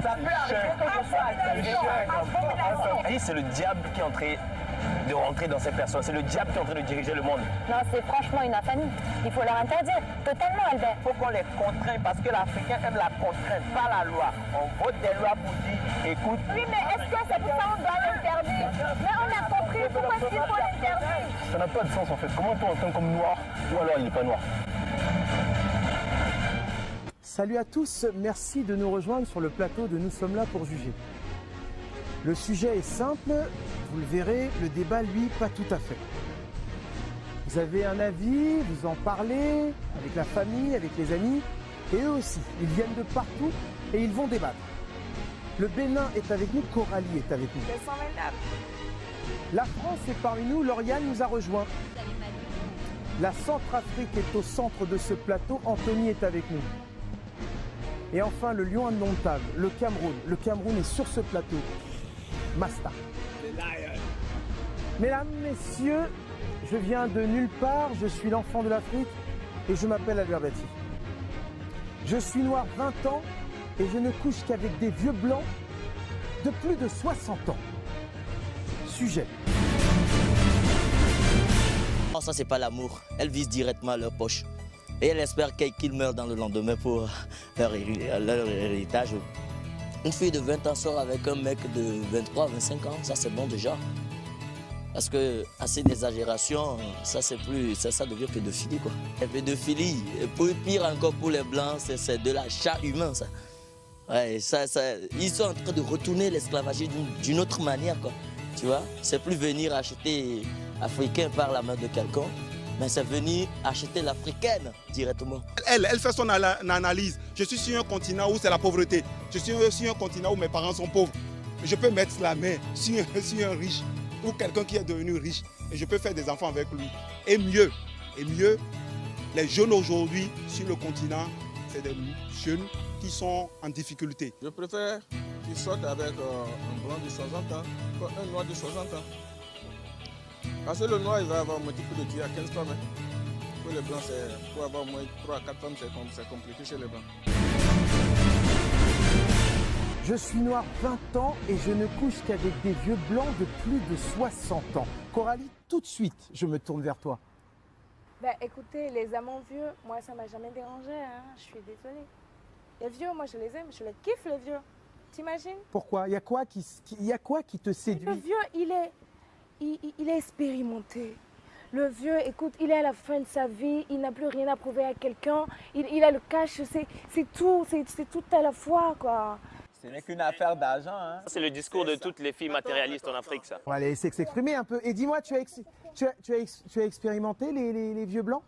Ça peut arriver que ce soit c'est le diable qui est en train de rentrer dans ces personnes. C'est le diable qui est en train de diriger le monde. Non, c'est franchement une infamie. Il faut leur interdire. Totalement, Albert. Il faut qu'on les contraigne parce que l'Africain aime la contrainte, pas la loi. On vote des lois pour dire, écoute... Oui, mais est-ce que c'est pour ça qu'on doit l'interdire? Mais on a compris pourquoi est-ce qu'il faut l'interdire. Ça n'a pas de sens en fait. Comment on entend comme noir ou alors il n'est pas noir? Salut à tous, merci de nous rejoindre sur le plateau de Nous sommes là pour juger. Le sujet est simple, vous le verrez, le débat, lui, pas tout à fait. Vous avez un avis, vous en parlez avec la famille, avec les amis, et eux aussi, ils viennent de partout et ils vont débattre. Le Bénin est avec nous, Coralie est avec nous. La France est parmi nous, Lauriane nous a rejoints. La Centrafrique est au centre de ce plateau, Anthony est avec nous. Et enfin, le lion indomptable, le Cameroun. Le Cameroun est sur ce plateau. Masta. Mesdames, messieurs, je viens de nulle part, je suis l'enfant de l'Afrique et je m'appelle Albert Bati. Je suis noir 20 ans et je ne couche qu'avec des vieux blancs de plus de 60 ans. Sujet. Non, ça c'est pas l'amour. Elle vise directement à leur poche. Et elle espère qu'ils meurent dans le lendemain pour leur héritage. Une fille de 20 ans sort avec un mec de 23, 25 ans, ça c'est bon déjà. Parce que assez d'exagération, ça c'est plus, ça devient pédophilie quoi. Et pédophilie, et pire encore pour les blancs, c'est de l'achat humain ça. Ouais, ils sont en train de retourner l'esclavagisme d'une autre manière quoi. Tu vois, c'est plus venir acheter africain par la main de quelqu'un. Mais c'est venir acheter l'africaine directement. Elle fait son analyse. Je suis sur un continent où c'est la pauvreté. Je suis sur un continent où mes parents sont pauvres. Je peux mettre la main sur un riche ou quelqu'un qui est devenu riche. Et je peux faire des enfants avec lui. Et mieux, les jeunes aujourd'hui sur le continent, c'est des jeunes qui sont en difficulté. Je préfère qu'ils sortent avec un blanc de 60 ans qu'un noir de 60 ans. Parce que le noir, il va avoir un multiple de tir à 15 femmes. Pour les blancs, pour avoir au moins 3 à 4 femmes, c'est compliqué chez les blancs. Je suis noir 20 ans et je ne couche qu'avec des vieux blancs de plus de 60 ans. Coralie, tout de suite, je me tourne vers toi. Bah écoutez, les amants vieux, moi ça m'a jamais dérangé, hein. Je suis désolée. Les vieux, moi je les aime, je les kiffe les vieux. T'imagines? Pourquoi? Il y a quoi qui te séduit? Le vieux, il est expérimenté. Le vieux, écoute, il est à la fin de sa vie, il n'a plus rien à prouver à quelqu'un, il a le cash, c'est tout à la fois, quoi. Ce n'est qu'une affaire d'argent. Hein. C'est le discours de toutes les filles matérialistes en Afrique, ça. On va les laisser s'exprimer un peu. Et dis-moi, tu as expérimenté les vieux blancs?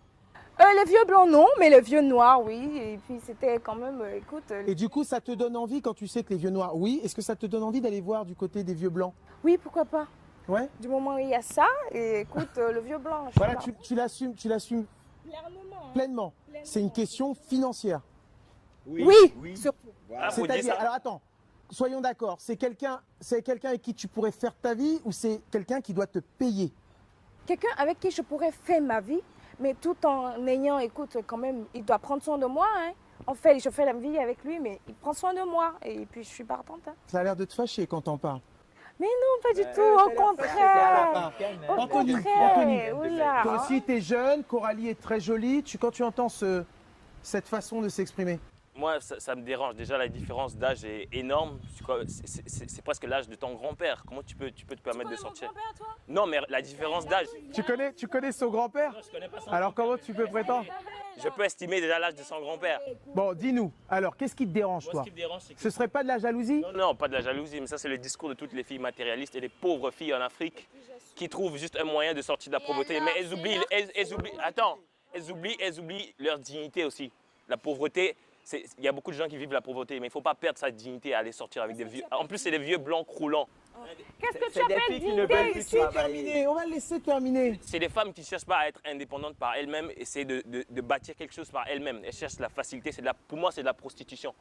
Les vieux blancs, non, mais les vieux noirs, oui. Et puis c'était quand même, écoute... Et du coup, ça te donne envie quand tu sais que les vieux noirs, oui. Est-ce que ça te donne envie d'aller voir du côté des vieux blancs? Oui, pourquoi pas. Ouais. Du moment où il y a ça, et écoute, le vieux blanc... Voilà, tu l'assumes pleinement. Pleinement. C'est une question financière. Oui. Surtout. Ah, faut dire C'est-à-dire, ça. alors attends, soyons d'accord, c'est quelqu'un avec qui tu pourrais faire ta vie ou c'est quelqu'un qui doit te payer? Quelqu'un avec qui je pourrais faire ma vie, mais tout en ayant, écoute, quand même, il doit prendre soin de moi, hein. En fait, je fais la vie avec lui, mais il prend soin de moi. Et puis, je suis partante. Hein. Ça a l'air de te fâcher quand t'en parles. Mais non, pas du tout, au contraire. Au Anthony, contraire, oula. toi aussi t'es jeune, Coralie est très jolie. Quand tu entends cette façon de s'exprimer? Moi, ça me dérange. Déjà, la différence d'âge est énorme. C'est presque l'âge de ton grand-père. Comment tu peux te permettre de sortir? Non, mais la différence d'âge. Tu connais son grand-père? Je connais pas son Alors comment tu peux prétendre? Je peux estimer déjà l'âge de son grand-père. Bon, dis-nous, alors qu'est-ce qui te dérange, Moi, toi? ce qui me dérange, c'est que... Ce serait pas de la jalousie? Non, pas de la jalousie, mais ça, c'est le discours de toutes les filles matérialistes et les pauvres filles en Afrique qui trouvent juste un moyen de sortir de la pauvreté. Mais elles oublient, elles oublient leur dignité aussi. La pauvreté, il y a beaucoup de gens qui vivent la pauvreté, mais il ne faut pas perdre sa dignité à aller sortir avec des vieux. En plus, c'est des vieux blancs croulants. Qu'est-ce que tu appelles dignité? On va le laisser terminer. C'est des femmes qui ne cherchent pas à être indépendantes par elles-mêmes, essaient de bâtir quelque chose par elles-mêmes. Elles cherchent la facilité. Pour moi, c'est de la prostitution.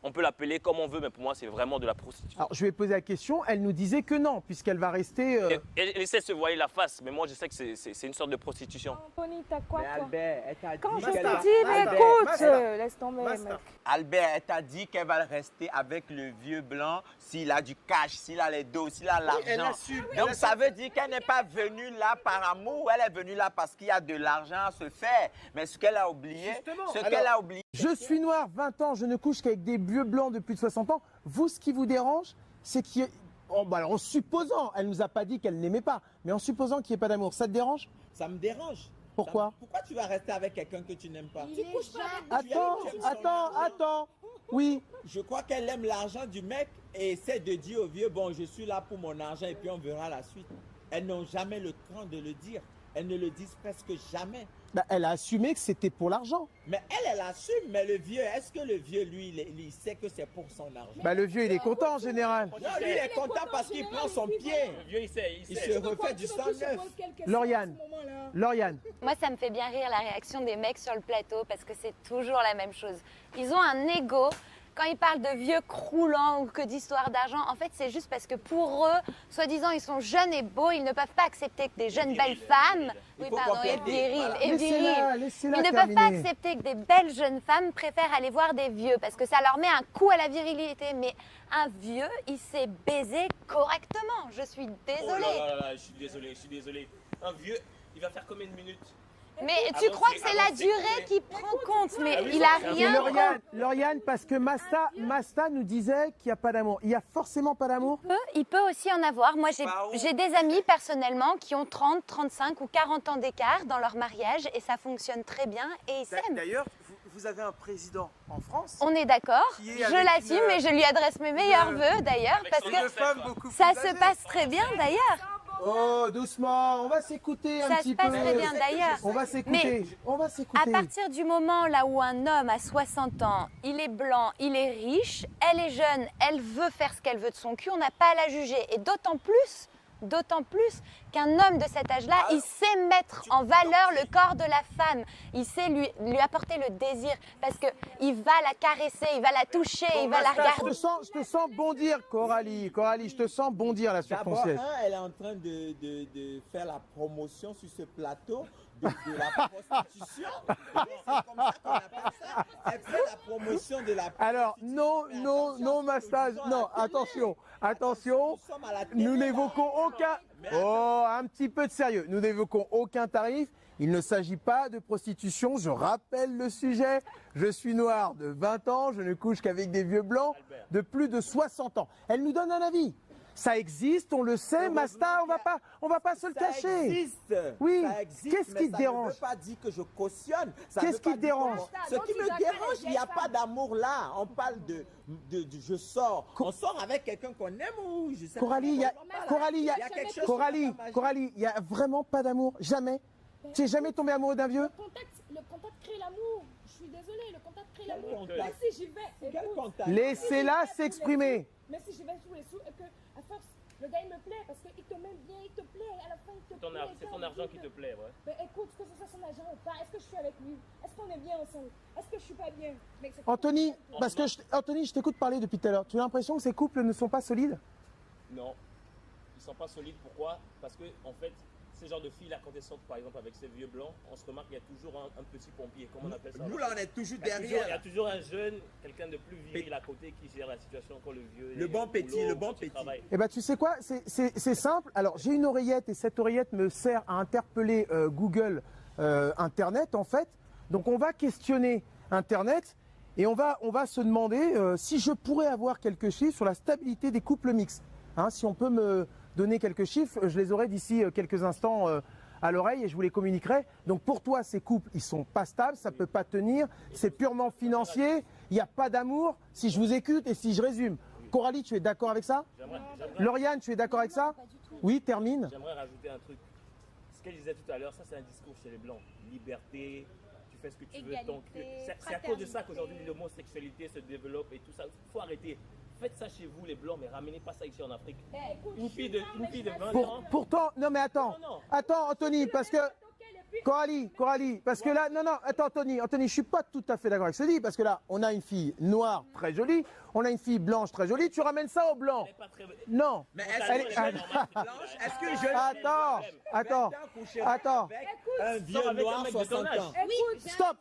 on peut l'appeler comme on veut, mais pour moi, c'est vraiment de la prostitution. Alors, je lui ai posé la question, elle nous disait que non, puisqu'elle va rester... Elle essaie de se voiler la face, mais moi, je sais que c'est une sorte de prostitution. Anthony, t'as quoi, Mais toi? Albert, elle t'a Quand dit je qu'elle te va- dis, mais Albert, écoute, Albert, laisse tomber, mec. Albert, elle t'a dit qu'elle va rester avec le vieux blanc s'il a du cash, s'il a les dos, s'il a l'argent. Donc ça veut dire qu'elle n'est pas venue là par amour, elle est venue là parce qu'il y a de l'argent à se faire. Mais ce qu'elle a oublié, Je suis noir, 20 ans, je ne couche qu'avec des vieux blancs de plus de 60 ans. Vous, ce qui vous dérange, c'est qu'il y ait... alors, en supposant, elle nous a pas dit qu'elle n'aimait pas, mais en supposant qu'il n'y ait pas d'amour, ça te dérange? Ça me dérange. Pourquoi? Pourquoi tu vas rester avec quelqu'un que tu n'aimes pas? Attends. Oui. Je crois qu'elle aime l'argent du mec et essaie de dire au vieux, bon, je suis là pour mon argent et puis on verra la suite. Elles n'ont jamais le temps de le dire. Elles ne le disent presque jamais. Bah, elle a assumé que c'était pour l'argent. Mais elle assume. Mais le vieux, est-ce que le vieux, lui, il sait que c'est pour son argent? Bah, le vieux, il est content en général. Non, lui, il est content parce qu'il prend son pied. Le vieux, il sait. Il se refait du sang neuf. Lauriane. Moi, ça me fait bien rire la réaction des mecs sur le plateau parce que c'est toujours la même chose. Ils ont un ego. Quand ils parlent de vieux croulants ou que d'histoires d'argent, en fait, c'est juste parce que pour eux, soi-disant, ils sont jeunes et beaux, ils ne peuvent pas accepter que des jeunes belles femmes, Il faut compléter. Laissez-la ils ne peuvent pas terminer. accepter que des belles jeunes femmes préfèrent aller voir des vieux parce que ça leur met un coup à la virilité. Mais un vieux, il sait baiser correctement. Je suis désolée. Oh là, je suis désolé. Un vieux, il va faire combien de minutes? Mais tu crois que c'est la durée qui prend compte, mais il a Et rien. Lauriane, parce que Masta nous disait qu'il n'y a pas d'amour. Il y a forcément pas d'amour? Il peut aussi en avoir. Moi, Bah, j'ai des amis personnellement qui ont 30, 35 ou 40 ans d'écart dans leur mariage et ça fonctionne très bien et ils s'aiment. D'ailleurs, vous avez un président en France. On est d'accord, Qui est je avec l'assume et je lui adresse mes meilleurs vœux d'ailleurs parce que ça se passe très bien d'ailleurs. Oh, doucement, on va s'écouter un Ça petit se peu. passe très bien d'ailleurs. On va s'écouter. On va À s'écouter. partir du moment là où un homme a 60 ans, il est blanc, il est riche, elle est jeune, elle veut faire ce qu'elle veut de son cul, on n'a pas à la juger. Et d'autant plus qu'un homme de cet âge-là, il sait mettre en valeur le corps de la femme. Il sait lui apporter le désir parce qu'il va la caresser, il va la toucher, il va la regarder. Je te sens bondir, Coralie. Coralie, je te sens bondir là sur ton D'abord, siège. elle est en train de faire la promotion sur ce plateau de la prostitution. C'est comme ça qu'on appelle ça. Elle fait la promotion de la prostitution. Alors, non, Masta, non, attention. Nous sommes à la télé, Nous là. n'évoquons aucun... Oh, un petit peu de sérieux. Nous n'évoquons aucun tarif. Il ne s'agit pas de prostitution. Je rappelle le sujet. Je suis noir de 20 ans. Je ne couche qu'avec des vieux blancs de plus de 60 ans. Elle nous donne un avis. Ça existe, on le sait, Masta, on va pas se le Ça cacher. existe. Oui. Ça existe, Qu'est-ce mais qui te ça dérange? ne veut pas dire que je cautionne. Ça Qu'est-ce veut qui pas te dire que dérange? Ce qui me dérange, il n'y a pas d'amour là. On parle de je sors. On sort avec quelqu'un qu'on aime ou je sais Coralie, il y a, Il y a quelque chose sur la magie. Coralie, il y a vraiment pas d'amour, jamais. Tu n'es jamais tombé amoureux d'un vieux? Le contact crée l'amour. Je suis désolée, le contact crée Quel l'amour. contact? Mais si j'y vais, Quel écoute, contact? Laissez-la s'exprimer. mais si j'y vais sous les sous et que, à force, le gars il me plaît parce qu'il te met bien, il te plaît, à la fin il te plaît. C'est ton argent qui te plaît, ouais. Mais écoute, que ce soit son argent ou pas, est-ce que je suis avec lui? Est-ce qu'on est bien ensemble? Est-ce que je suis pas bien? Mais c'est- Anthony, Anthony, je t'écoute parler depuis tout à l'heure. Tu as l'impression que ces couples ne sont pas solides? Non, ils sont pas solides. Pourquoi? Parce que en fait, ces genres de filles-là, quand elles sortent par exemple avec ces vieux blancs, on se remarque qu'il y a toujours un petit pompier. Comment on appelle ça? Nous là, on est toujours Il y a derrière. toujours un jeune, quelqu'un de plus viril à côté qui gère la situation quand le vieux. Le est bon au petit, boulot, le bon qui petit. travaille. Eh ben, tu sais quoi? C'est simple. Alors, j'ai une oreillette et cette oreillette me sert à interpeller Google Internet, en fait. Donc, on va questionner Internet et on va se demander si je pourrais avoir quelques chiffres sur la stabilité des couples mixtes. Hein, si on peut me donner quelques chiffres, je les aurai d'ici quelques instants à l'oreille et je vous les communiquerai. Donc, pour toi, ces couples, ils sont pas stables, ça peut pas tenir, c'est purement financier, il n'y a pas d'amour. Si je vous écoute et si je résume, Coralie, tu es d'accord avec ça? Lauriane, tu es d'accord avec ça? Oui, termine. J'aimerais rajouter un truc. Ce qu'elle disait tout à l'heure, ça c'est un discours chez les Blancs. Liberté, tu fais ce que tu veux. Égalité, C'est à cause de ça qu'aujourd'hui l'homosexualité se développe et tout ça. Il faut arrêter. Faites ça chez vous les Blancs, mais ramenez pas ça ici en Afrique. Une fille de 20 ans. Pourtant, non mais attends, Non. attends Anthony, parce que Coralie, parce que là, non, attends, Anthony, je suis pas tout à fait d'accord avec ce que tu dis, parce que là, on a une fille noire très jolie, on a une fille blanche très jolie, tu ramènes ça au blanc. Non. Mais est-ce qu'une jeune Attends. un vieux noir 60 ans? Stop,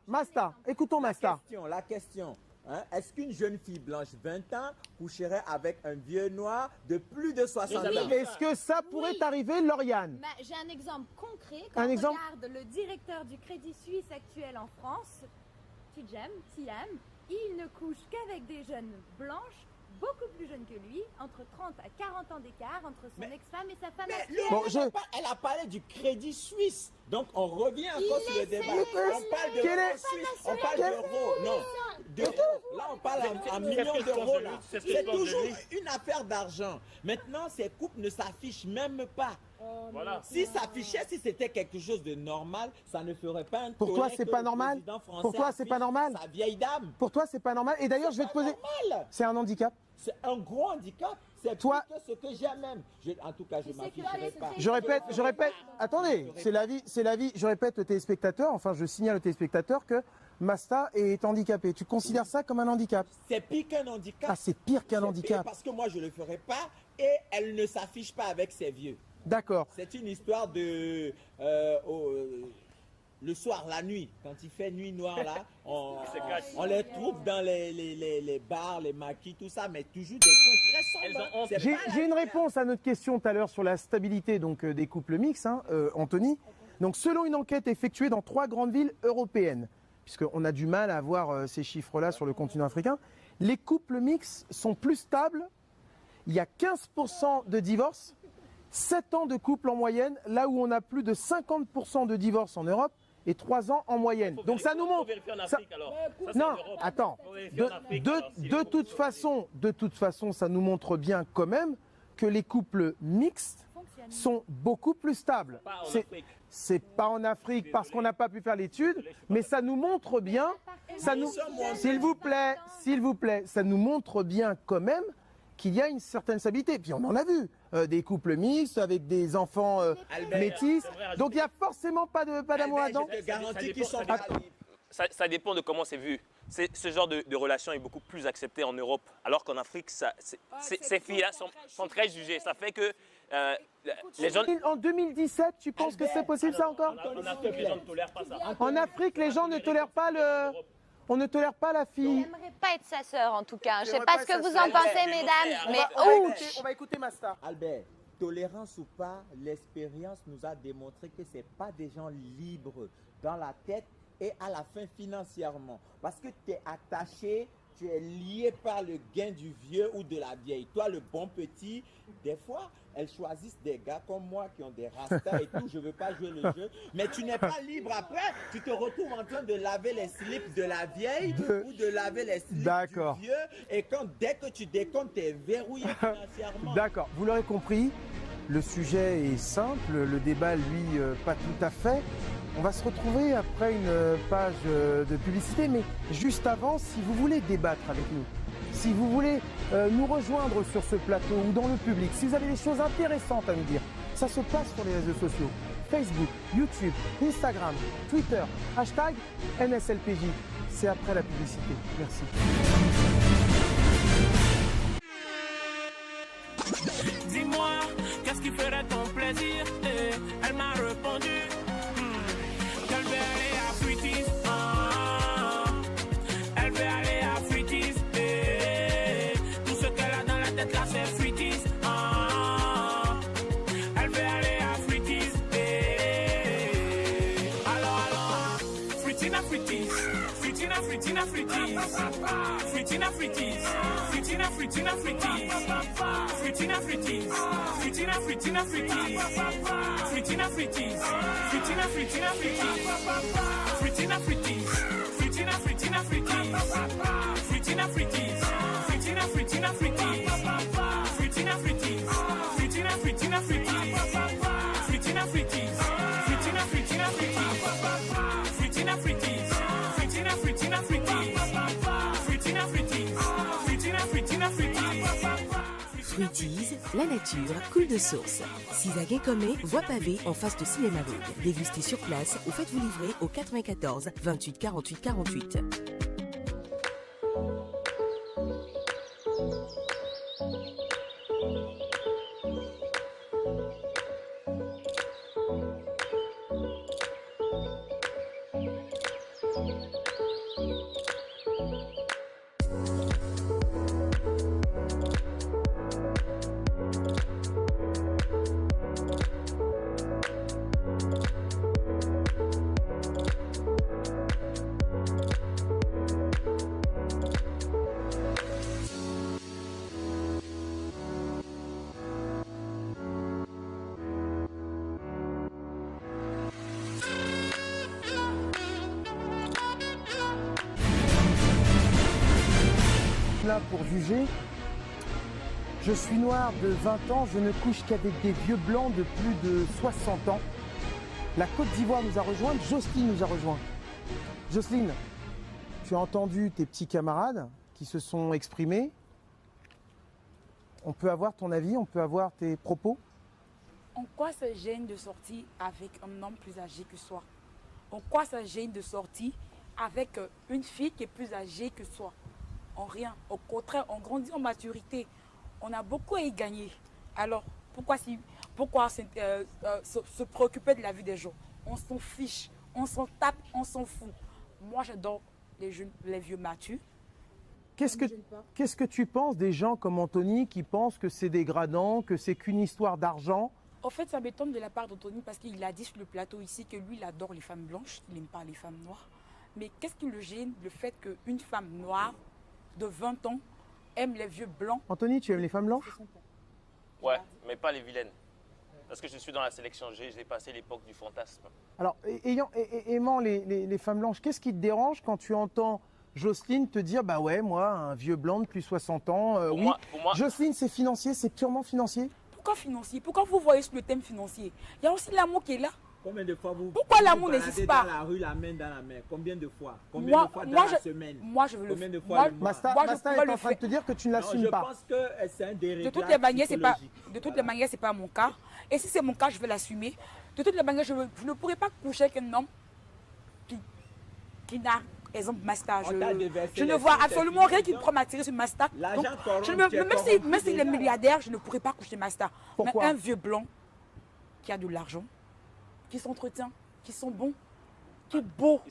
Masta, écoutons Masta. La question. Hein, est-ce qu'une jeune fille blanche 20 ans coucherait avec un vieux noir de plus de 60 ans? Est-ce que ça pourrait arriver, Lauriane? J'ai un exemple concret. Quand on regarde le directeur du Crédit Suisse actuel en France, Siam, il ne couche qu'avec des jeunes blanches, beaucoup plus jeunes que lui, entre 30 à 40 ans d'écart entre son ex-femme et sa femme actuelle. Elle a parlé du Crédit Suisse. Donc on revient encore sur le débat. On parle de Suisse, on parle d'euros. Non, d'euros. Là on parle en millions d'euros. C'est toujours une affaire d'argent. Maintenant, ces couples ne s'affichent même pas. Voilà. Si s'affichait, si c'était quelque chose de normal, ça ne ferait pas un. Pour toi, c'est pas normal? Pour toi, c'est pas normal? Sa vieille dame. Pour toi, c'est pas normal? Et d'ailleurs, je vais te poser. C'est un handicap? C'est un gros handicap. C'est toi ce que j'ai même. En tout cas, je ne m'afficherai pas. Je répète. Attendez, c'est la vie. Je répète aux téléspectateurs, enfin, je signale aux téléspectateurs que Masta est handicapé. Tu considères ça comme un handicap? C'est pire qu'un handicap. Ah, c'est pire qu'un handicap. Parce que moi, je ne le ferai pas et elle ne s'affiche pas avec ses vieux. D'accord. C'est une histoire de... le soir, la nuit, quand il fait nuit noire là, on les trouve dans les bars, les maquis, tout ça, mais toujours des points très sombres. J'ai une réponse à notre question tout à l'heure sur la stabilité donc, des couples mixtes, hein, Anthony. Donc, selon une enquête effectuée dans 3 grandes villes européennes, puisqu'on a du mal à avoir ces chiffres-là sur le continent africain, les couples mixtes sont plus stables. Il y a 15% de divorces, 7 ans de couple en moyenne, là où on a plus de 50% de divorces en Europe et 3 ans en moyenne. Donc ça nous montre... Non, attends. De toute façon, ça nous montre bien quand même que les couples mixtes sont beaucoup plus stables. C'est pas en Afrique parce qu'on n'a pas pu faire l'étude, mais ça nous montre bien... S'il vous plaît, ça nous montre bien quand même qu'il y a une certaine stabilité. Puis on en a vu, des couples mixtes avec des enfants métis. Donc il n'y a forcément pas d'amour là-dedans. Je te garantis qu'ils sont ça dépend de comment c'est vu. Ce genre de relation est beaucoup plus accepté en Europe, alors qu'en Afrique, ces filles-là sont très jugées. Ça fait que les gens... En 2017, tu penses que c'est possible ça encore? En Afrique, les gens ne tolèrent pas ça. En Afrique, les gens ne tolèrent pas le... On ne tolère pas la fille. J'aimerais pas être sa sœur en tout cas. Je sais pas ce que vous en pensez, mesdames, mais on va écouter Masta. Albert, tolérance ou pas, l'expérience nous a démontré que c'est pas des gens libres dans la tête et à la fin financièrement. Parce que tu es attaché, tu es lié par le gain du vieux ou de la vieille. Toi, le bon petit, des fois, elles choisissent des gars comme moi qui ont des rastas et tout. Je ne veux pas jouer le jeu. Mais tu n'es pas libre après. Tu te retrouves en train de laver les slips de la vieille ou de laver les slips du vieux. Et dès que tu décomptes, tu es verrouillé financièrement. D'accord. Vous l'aurez compris, le sujet est simple. Le débat, lui, pas tout à fait. On va se retrouver après une page de publicité. Mais juste avant, si vous voulez débattre avec nous, si vous voulez nous rejoindre sur ce plateau ou dans le public, si vous avez des choses intéressantes à nous dire, ça se passe sur les réseaux sociaux. Facebook, YouTube, Instagram, Twitter, hashtag NSLPJ. C'est après la publicité. Merci. Dis-moi, qu'est-ce qui ferait ton plaisir? Elle m'a répondu qu'elle veut aller à Fruities. Elle veut aller à Fruities. Tout ce qu'elle a dans la tête là, c'est Fruities. Elle veut aller à Fruities. Alors, Fruitina Fruities. Fruitina Fruitina Fruities. Fruitina Fruities. Fruitina Fruitina Fruities. Fruitina Fruities. Fruitina Fruitina Fruities. Fruitina Fruities. Fruitina Fruitina Fruities. Fruitina Fruities. Fruitina Fruitina Fruities. Fruitina Fruities. Fruitina Fruitina Fruities. Fruitina Fruities. Fruitina Fruitina Fruities. Fruitina Fruities. Fruitina Fruitina Fruities. Fruitina Fruities. Fruitina Fruitina Fruities. Fruitina Fruities. Fruitina Fruitina Fruities. Fruities, la nature coule de source. Sizagé-Comé, voie pavée en face de Cinéma Rouge. Dégustez sur place ou faites-vous livrer au 94 28 48 48. Là pour juger, je suis noir de 20 ans, je ne couche qu'avec des vieux blancs de plus de 60 ans. La Côte d'Ivoire nous a rejoint, Jocelyne nous a rejoint. Jocelyne, tu as entendu tes petits camarades qui se sont exprimés. On peut avoir ton avis, on peut avoir tes propos? En quoi ça gêne de sortir avec un homme plus âgé que soi? En quoi ça gêne de sortir avec une fille qui est plus âgée que soi? En rien. Au contraire, on grandit en maturité. On a beaucoup à y gagner. Alors, pourquoi se préoccuper de la vie des gens? On s'en fiche, on s'en tape, on s'en fout. Moi, j'adore les vieux matures. Qu'est-ce que tu penses des gens comme Anthony qui pensent que c'est dégradant, que c'est qu'une histoire d'argent? En fait, ça m'étonne de la part d'Anthony parce qu'il a dit sur le plateau ici que lui, il adore les femmes blanches, il n'aime pas les femmes noires. Mais qu'est-ce qui le gêne, le fait qu'une femme noire de 20 ans aime les vieux blancs? Anthony, tu aimes les femmes blanches? Ouais, mais pas les vilaines. Parce que je suis dans la sélection G, j'ai passé l'époque du fantasme. Alors, aimant les femmes blanches, qu'est-ce qui te dérange quand tu entends Jocelyne te dire, bah ouais, moi, un vieux blanc depuis 60 ans, oui. Pour moi, Jocelyne, c'est financier, c'est purement financier? Pourquoi financier? Pourquoi vous voyez sur le thème financier? Il y a aussi l'amour qui est là. Combien de fois vous Pourquoi l'amour n'existe pas dans la rue, la main dans la main? Combien de fois? Combien de fois dans la semaine? Moi, je veux le faire. Combien de fois Masta est en train de te dire que tu ne l'assumes pas. Je pense que c'est un déréglage de toutes les manières, c'est pas mon cas. Et si c'est mon cas, je vais l'assumer. De toutes les manières, je ne pourrais pas coucher avec un homme qui n'a, exemple, Masta. Je ne vois absolument rien qui pourrait m'attirer sur Masta. Même s'il est milliardaire, je ne pourrais pas coucher Masta. Mais un vieux blanc qui a de l'argent, qui s'entretient, qui sont bons, qui est beau,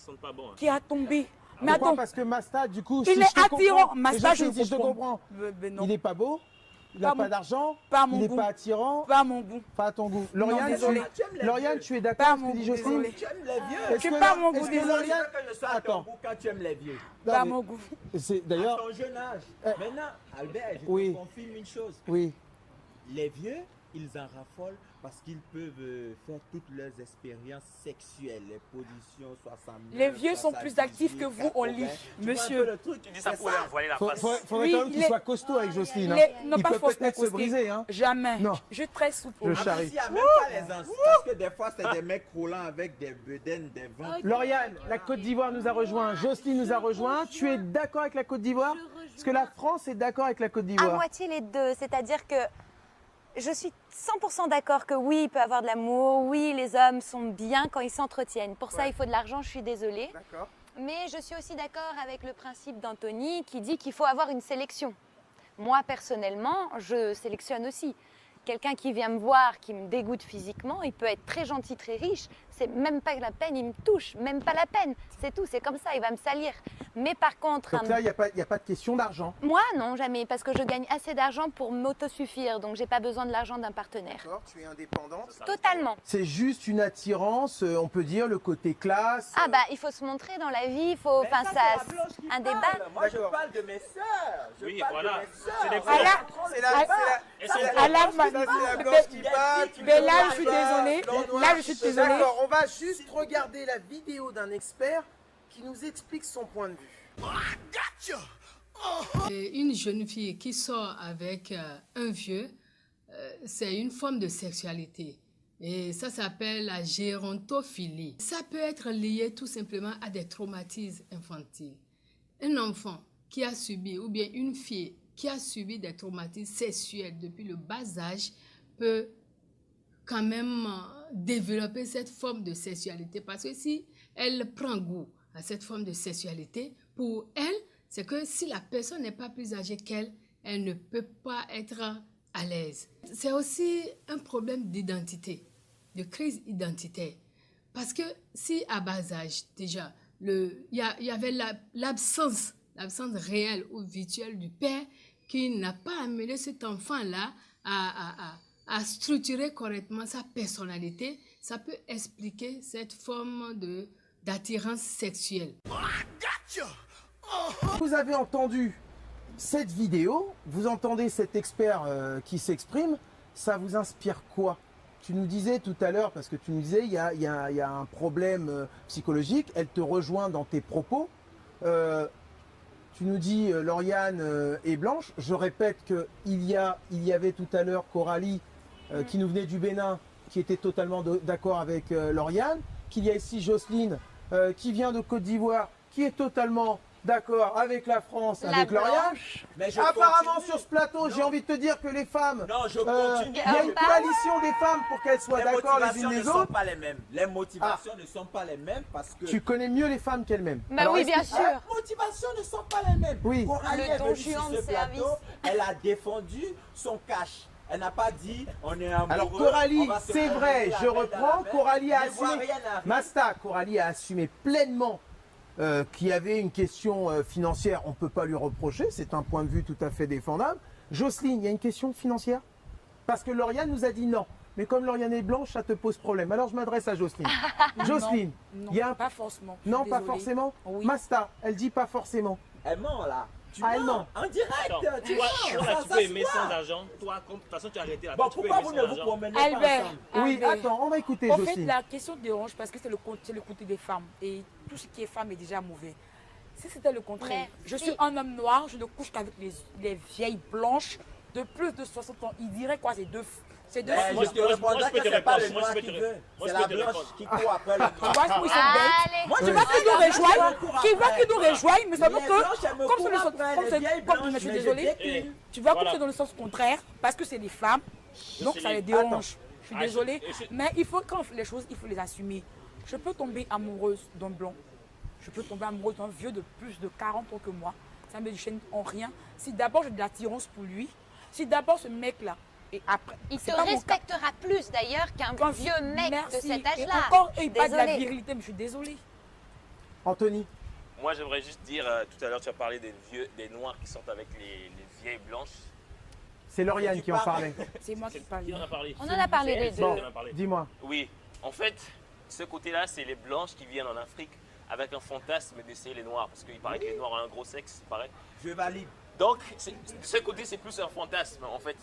qui a tombé. Mais attends, parce que Masta, du coup, il est attirant. Masta, je te comprends. Il n'est pas beau, il n'a pas d'argent, il n'est pas attirant. Pas à mon goût. Pas à ton goût. Lauriane, tu es d'accord avec ce que dit Jocelyne? Tu aimes les vieux. Tu pas à mon goût, désolé. Attends, quand tu aimes les vieux. Pas à mon goût. D'ailleurs. À ton jeune âge. Maintenant, Albert, je te confirme une chose. Oui. Les vieux, ils en raffolent parce qu'ils peuvent faire toutes leurs expériences sexuelles, les positions 69. Les vieux sont plus actifs que vous au lit, monsieur. Tu dis ça pour leur voiler la face. Faudrait quand même qu'il soit costaud avec Jocelyne. Il peut peut-être se briser. Hein. Jamais. Non. Je suis très souple. Je charrie. Il n'y a même pas les anciens. Parce que des fois, c'est des mecs roulants avec des bedaines, des vents. Lauriane, la Côte d'Ivoire nous a rejoint. Jocelyne nous a rejoint. Tu es d'accord avec la Côte d'Ivoire? Parce que la France est d'accord avec la Côte d'Ivoire. À moitié les deux. C'est-à-dire que je suis 100% d'accord que oui, il peut y avoir de l'amour, oui, les hommes sont bien quand ils s'entretiennent. Pour ça, il faut de l'argent, je suis désolée. D'accord. Mais je suis aussi d'accord avec le principe d'Anthony qui dit qu'il faut avoir une sélection. Moi, personnellement, je sélectionne aussi. Quelqu'un qui vient me voir, qui me dégoûte physiquement, il peut être très gentil, très riche. C'est même pas la peine, il me touche, même pas la peine. C'est tout, c'est comme ça, il va me salir. Mais par contre... Donc là, il n'y a pas de question d'argent? Moi, non, jamais, parce que je gagne assez d'argent pour m'autosuffire. Donc, j'ai pas besoin de l'argent d'un partenaire. D'accord, tu es indépendante? Totalement. C'est juste une attirance, on peut dire, le côté classe. Ah bah, il faut se montrer dans la vie, il faut... Enfin, ça, un débat. Moi, je parle de mes sœurs. Oui, voilà. C'est la blanche qui parle. Mais là, je suis désolée. Là, je suis désolée. D'accord, on va juste regarder la vidéo d'un expert qui nous explique son point de vue. Une jeune fille qui sort avec un vieux, c'est une forme de sexualité. Et ça s'appelle la gérontophilie. Ça peut être lié tout simplement à des traumatismes infantiles. Un enfant qui a subi, ou bien une fille qui a subi des traumatismes sexuels depuis le bas âge peut quand même développer cette forme de sexualité. Parce que si elle prend goût à cette forme de sexualité, pour elle, c'est que si la personne n'est pas plus âgée qu'elle, elle ne peut pas être à l'aise. C'est aussi un problème d'identité, de crise identitaire. Parce que si à bas âge, déjà, il y avait l'absence réelle ou virtuelle du père qui n'a pas amené cet enfant-là à structurer correctement sa personnalité, ça peut expliquer cette forme d'attirance sexuelle. Vous avez entendu cette vidéo, vous entendez cet expert qui s'exprime, ça vous inspire quoi? Tu nous disais tout à l'heure, parce que tu nous disais il y a un problème psychologique, elle te rejoint dans tes propos. Tu nous dis Lauriane et Blanche, je répète qu'il y avait tout à l'heure Coralie qui nous venait du Bénin, qui était totalement d'accord avec Lauriane, qu'il y a ici Jocelyne qui vient de Côte d'Ivoire, qui est totalement d'accord avec la France, avec Lauriane. Apparemment sur ce plateau, j'ai envie de te dire que les femmes, il y a une coalition des femmes pour qu'elles soient d'accord les unes les autres. Pas les mêmes. Les motivations ne sont pas les mêmes parce que... Tu connais mieux les femmes qu'elles-mêmes. Bah oui, bien sûr. Les motivations ne sont pas les mêmes. Oui. Coralie est venue sur ce plateau, elle a défendu son cash. Elle n'a pas dit on est amoureux. Alors Coralie, c'est vrai, je reprends, Coralie a assumé, Masta, Coralie a assumé pleinement qu'il y avait une question financière, on ne peut pas lui reprocher, c'est un point de vue tout à fait défendable. Jocelyne, il y a une question financière? Parce que Lauriane nous a dit non. Mais comme Lauriane est blanche, ça te pose problème. Alors je m'adresse à Jocelyne. Jocelyne, non, il y a un... pas forcément. Non, pas forcément. Oui. Masta, elle dit pas forcément. Elle ment là. Elle ment. En direct. Tu peux aimer sans argent. Toi, de toute façon, tu as arrêté la Bon, pourquoi vous ne vous promenez pas ensemble? Oui, attends, on va écouter En Jocelyne. fait, la question dérange parce que c'est le côté des femmes. Et tout ce qui est femme est déjà mauvais. Si c'était le contraire, je suis un homme noir, je ne couche qu'avec les vieilles blanches de plus de 60 ans. Il dirait quoi, c'est deux Moi, je te répondrai que c'est pas le noir qui veut. C'est la blanche qui court après le noir. Tu vois qu'ils sont bêtes. Moi, tu vois qu'ils nous rejoignent, mais seulement que, je suis désolée, tu vois comme c'est dans le sens contraire, parce que c'est des femmes, donc ça les dérange. Je suis désolée, mais il faut, quand on fait les choses, il faut les assumer. Je peux tomber amoureuse d'un blanc, je peux tomber amoureuse d'un vieux de plus de 40 ans que moi, ça ne me gêne en rien. Si d'abord j'ai de l'attirance pour lui, si d'abord ce mec-là, et après, il te respectera plus d'ailleurs qu'un vieux mec de cet âge-là. Encore, il parle de la virilité, mais je suis désolée. Anthony. Moi, j'aimerais juste dire, tout à l'heure, tu as parlé des noirs qui sont avec les vieilles blanches. C'est Lauriane qui en parlait. C'est moi qui parle. Qui en a parlé? On en a parlé les deux. Bon, dis-moi. Oui, en fait, ce côté-là, c'est les blanches qui viennent en Afrique avec un fantasme d'essayer les noirs. Parce qu'il paraît que les noirs ont un gros sexe, il paraît. Je valide. Donc, ce côté, c'est plus un fantasme, en fait.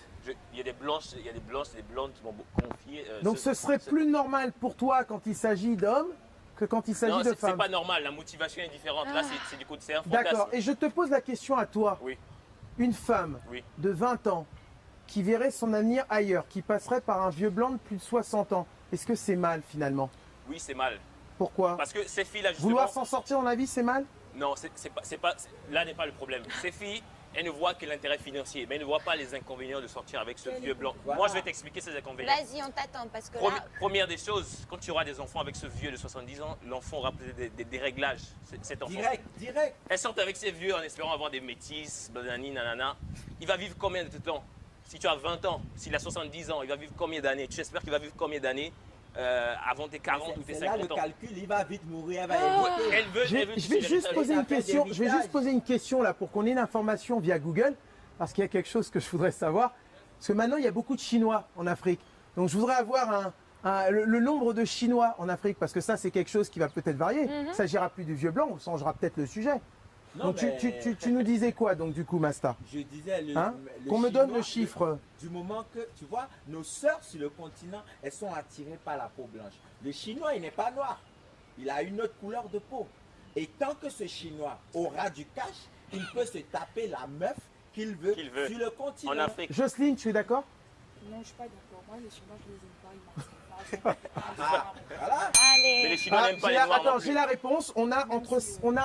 Il y a des blanches, il y a des blondes qui m'ont confié. Donc ce serait plus normal pour toi quand il s'agit d'hommes que quand il s'agit de femmes? C'est pas normal, la motivation est différente. Là, c'est du côté, c'est un fantasme. D'accord, et je te pose la question à toi. Oui. Une femme de 20 ans qui verrait son avenir ailleurs, qui passerait par un vieux blanc de plus de 60 ans, est-ce que c'est mal finalement? Oui, c'est mal. Pourquoi? Parce que ces filles-là, justement... Vouloir s'en sortir dans la vie, c'est mal? Non, là n'est pas le problème. Ces filles, elles ne voient que l'intérêt financier, mais elles ne voient pas les inconvénients de sortir avec ce vieux blanc. Voilà. Moi, je vais t'expliquer ces inconvénients. Vas-y, on t'attend parce que là... Première des choses, quand tu auras des enfants avec ce vieux de 70 ans, l'enfant aura des déréglages. Cet enfant. Direct. Elle sort avec ces vieux en espérant avoir des métis, nanani, nanana. Il va vivre combien de temps? Si tu as 20 ans, s'il a 70 ans, il va vivre combien d'années? Tu espères qu'il va vivre combien d'années avant tes 40 ou tes 50 ans? C'est là le calcul, il va vite mourir, elle va Je vais juste poser une question. Je vais juste poser une question là pour qu'on ait l'information via Google, parce qu'il y a quelque chose que je voudrais savoir. Parce que maintenant, il y a beaucoup de Chinois en Afrique. Donc, je voudrais avoir le nombre de Chinois en Afrique, parce que ça, c'est quelque chose qui va peut-être varier. Il ne s'agira plus du vieux blanc, on changera peut-être le sujet. Non, donc, tu nous disais quoi, donc, du coup, Masta? Je disais qu'on me donne le chiffre. Du moment que, tu vois, nos sœurs sur le continent, elles sont attirées par la peau blanche. Le Chinois, il n'est pas noir. Il a une autre couleur de peau. Et tant que ce Chinois aura du cash, il peut se taper la meuf qu'il veut sur le continent. En Afrique. Jocelyne, tu es d'accord? Non, je ne suis pas d'accord. Moi, les Chinois, je les aime pas. Voilà. Allez. Mais les Chinois n'aiment pas les noirs. Attends, j'ai la réponse. On a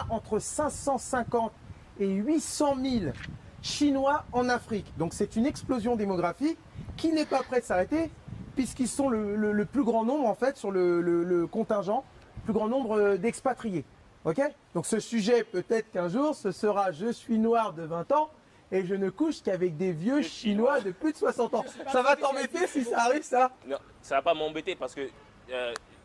entre 550 et 800 000 chinois en Afrique. Donc c'est une explosion démographique qui n'est pas prête de s'arrêter puisqu'ils sont le plus grand nombre en fait sur le contingent, le plus grand nombre d'expatriés. Ok? Donc ce sujet, peut-être qu'un jour, ce sera « Je suis noir de 20 ans ». Et je ne couche qu'avec des vieux chinois de plus de 60 ans. Ça va t'embêter si ça arrive, ça? Non, ça va pas m'embêter parce que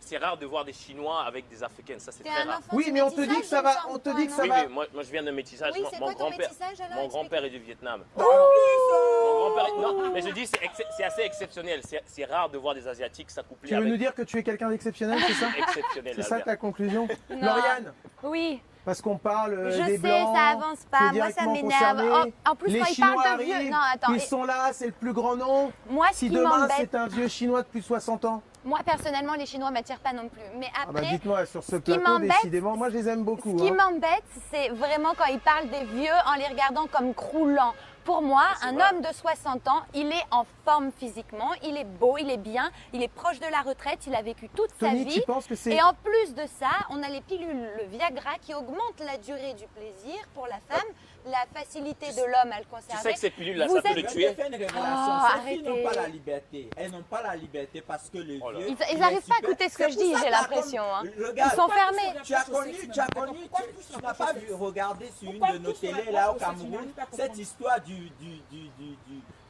c'est rare de voir des Chinois avec des Africaines. Ça, c'est très rare. Oui, mais on te dit que ça va. On te dit que ça va. Oui, moi, je viens d'un métissage. Oui, c'est quoi ton métissage, alors? Mon grand-père est du Vietnam. Oh, Mon grand-père. Non, mais je dis, c'est assez exceptionnel. C'est rare de voir des Asiatiques s'accoupler. Tu veux nous dire que tu es quelqu'un d'exceptionnel, c'est ça? Exceptionnel. C'est ça ta conclusion? Non. Lauriane? Oui. Parce qu'on parle des Je sais, blancs. ça avance pas. Moi, ça m'énerve. En plus, les quand ils Chinois parlent de vieux. arrivent, Non, attends. ils sont là, c'est le plus grand nombre. Moi, ce si qui demain m'embête. c'est un vieux Chinois de plus de 60 ans. Moi, personnellement, les Chinois m'attirent pas non plus. Mais Ah bah après, dites-moi sur ce ce qui plateau, m'embête, décidément, moi je les aime beaucoup. ce qui hein. m'embête, c'est vraiment quand ils parlent des vieux en les regardant comme croulants. Pour moi, un homme de 60 ans, il est en forme physiquement, il est beau, il est bien, il est proche de la retraite, il a vécu toute Tony, sa vie. tu penses que c'est- Et en plus de ça, on a les pilules, le Viagra, qui augmente la durée du plaisir pour la femme, la facilité de l'homme à le conserver. Tu sais que ces pilules-là, Vous ça peut êtes- le Je vais tuer. te faire une révélation. Oh, Ces filles n'ont arrêtez. pas la liberté. Elles n'ont pas la liberté parce que le vieux. Ils n'arrivent pas à écouter ce que je dis, j'ai l'impression. Hein. Ils sont fermés. Tu n'as pas vu regarder sur une de nos télés là au Cameroun cette histoire du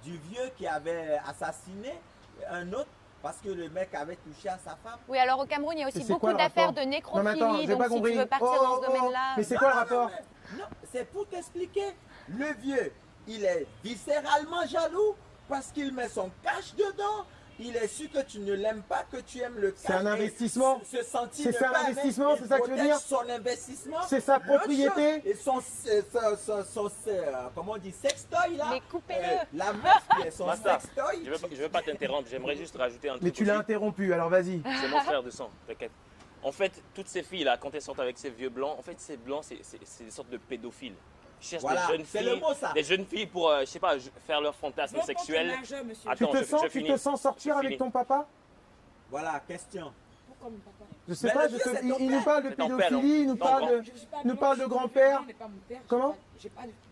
vieux qui avait assassiné un autre parce que le mec avait touché à sa femme. Oui, alors au Cameroun, il y a aussi c'est beaucoup quoi le d'affaires rapport? de Non, mais nécrophilie, attends, j'ai donc pas si tu compris. veux partir dans ce domaine-là... Mais c'est quoi le rapport? Non, c'est pour t'expliquer. Le vieux, il est viscéralement jaloux parce qu'il met son cash dedans. Il est sûr que tu ne l'aimes pas, que tu aimes le cash. C'est un et investissement. se sentir C'est ne ça pas l'investissement, aimer, c'est ça que tu veux protège dire? son investissement. C'est sa L'autre propriété. chose, et son comment on dit, sextoy là. Mais coupez-le. La meuf qui est son Basta. sextoy. Je veux pas t'interrompre, j'aimerais juste rajouter un truc. Mais tu l'as aussi. interrompu, alors vas-y. C'est mon frère de sang, t'inquiète. En fait, toutes ces filles-là, quand elles sortent avec ces vieux blancs, en fait, ces blancs, c'est des sortes de pédophiles. Ils cherchent Voilà, des jeunes c'est filles, le mot, ça. des jeunes filles pour, je sais pas, faire leur fantasme sexuel. Tu te sens sortir je avec finis. ton papa? Voilà, question. Pourquoi mon papa? Je sais Mais pas, le vieux, c'est ton il nous parle de C'est ton père, pédophilie, il nous non? parle de grand-père. Comment?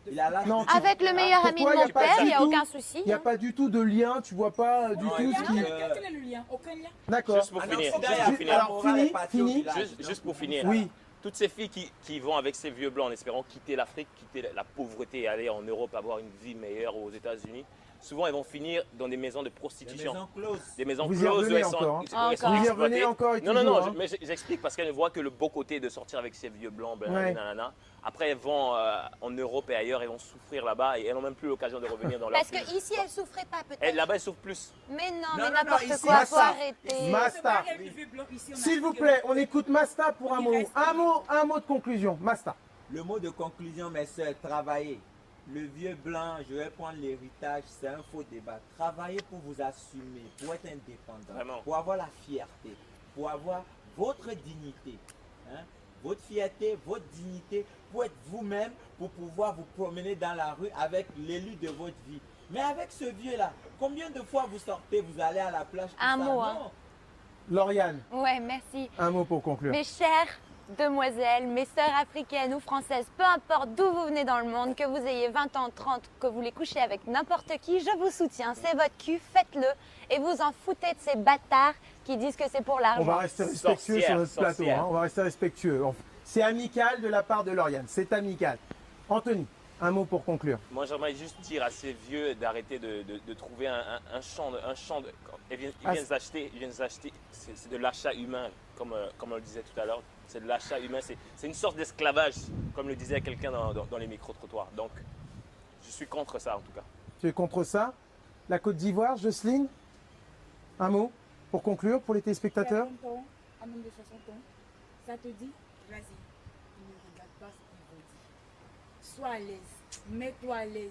Il a l'âge. Non, tu- Avec le meilleur Pour ami toi, de y a mon pas père, du il n'y a tout- aucun souci. Il n'y a pas du tout de lien, tu vois pas du tout ce qui... Quel est le lien? Aucun lien. D'accord. Juste pour finir, faut juste derrière, pour finir. Alors, fini. Juste pour finir. Oui. Toutes ces filles qui vont avec ces vieux blancs en espérant quitter l'Afrique, quitter la pauvreté et aller en Europe, avoir une vie meilleure aux États-Unis, souvent elles vont finir dans des maisons de prostitution. Des maisons closes. Des maisons Vous y closes où revenez elles sont, encore, hein. où elles sont Vous y exploitées. revenez encore et Non, toujours, hein. mais j'explique parce qu'elles ne voient que le beau côté de sortir avec ces vieux blancs, Ouais. nanana. Après, elles vont en Europe et ailleurs, elles vont souffrir là-bas et elles n'ont même plus l'occasion de revenir dans leur Parce pays. qu'ici, elle souffrait pas Et peut-être. là-bas, elles souffrent plus. Mais non, Non, mais non, n'importe non, ici, quoi, faut Masta. arrêter. Masta. S'il vous plaît, on écoute Masta pour un mot. Un mot de conclusion. Masta. Le mot de conclusion, mes soeurs, travaillez. Le vieux blanc, je vais prendre l'héritage, c'est un faux débat. Travaillez pour vous assumer, pour être indépendant, Vraiment. pour avoir la fierté, pour avoir votre dignité. Hein? Votre fierté, votre dignité, pour être vous-même, pour pouvoir vous promener dans la rue avec l'élu de votre vie. Mais avec ce vieux-là, combien de fois vous sortez, vous allez à la plage tout Un ça? mot, hein. Non. Lauriane, Ouais, merci. un mot pour conclure. Mes chères demoiselles, mes sœurs africaines ou françaises, peu importe d'où vous venez dans le monde, que vous ayez 20 ans, 30, que vous les couchez avec n'importe qui, je vous soutiens. C'est votre cul, faites-le. Et vous en foutez de ces bâtards qui disent que c'est pour l'argent. On va rester respectueux sur notre plateau. Sorcière. Hein. On va rester respectueux. C'est amical de la part de Lauriane. C'est amical. Anthony, un mot pour conclure. Moi, j'aimerais juste dire à ces vieux d'arrêter de trouver un champ de... Ils viennent s'acheter, c'est de l'achat humain, comme on le disait tout à l'heure. C'est de l'achat humain, c'est une sorte d'esclavage, comme le disait quelqu'un dans les micro-trottoirs. Donc, je suis contre ça en tout cas. Tu es contre ça? La Côte d'Ivoire, Jocelyne, un mot pour conclure pour les téléspectateurs? Un homme de 60 ans, ça te dit, vas-y, ne regarde pas ce qu'il veut dire. Sois à l'aise, mets-toi à l'aise,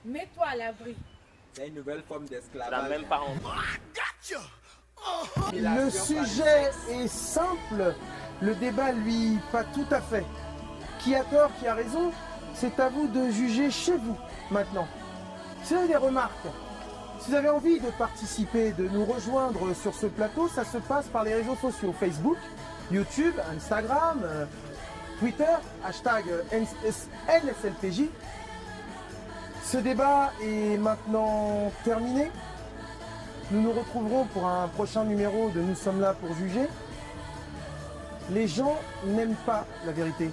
mets-toi à l'abri. C'est une nouvelle forme Ça n'a d'esclavage. même pas Le sujet est simple, le débat, lui, pas tout à fait. Qui a tort, qui a raison, c'est à vous de juger chez vous, maintenant. Si vous avez des remarques, si vous avez envie de participer, de nous rejoindre sur ce plateau, ça se passe par les réseaux sociaux, Facebook, YouTube, Instagram, Twitter, hashtag NSLPJ. Ce débat est maintenant terminé. Nous nous retrouverons pour un prochain numéro de Nous sommes là pour juger. Les gens n'aiment pas la vérité,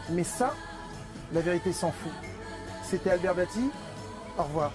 mais ça, la vérité s'en fout. C'était Albert Bati, au revoir.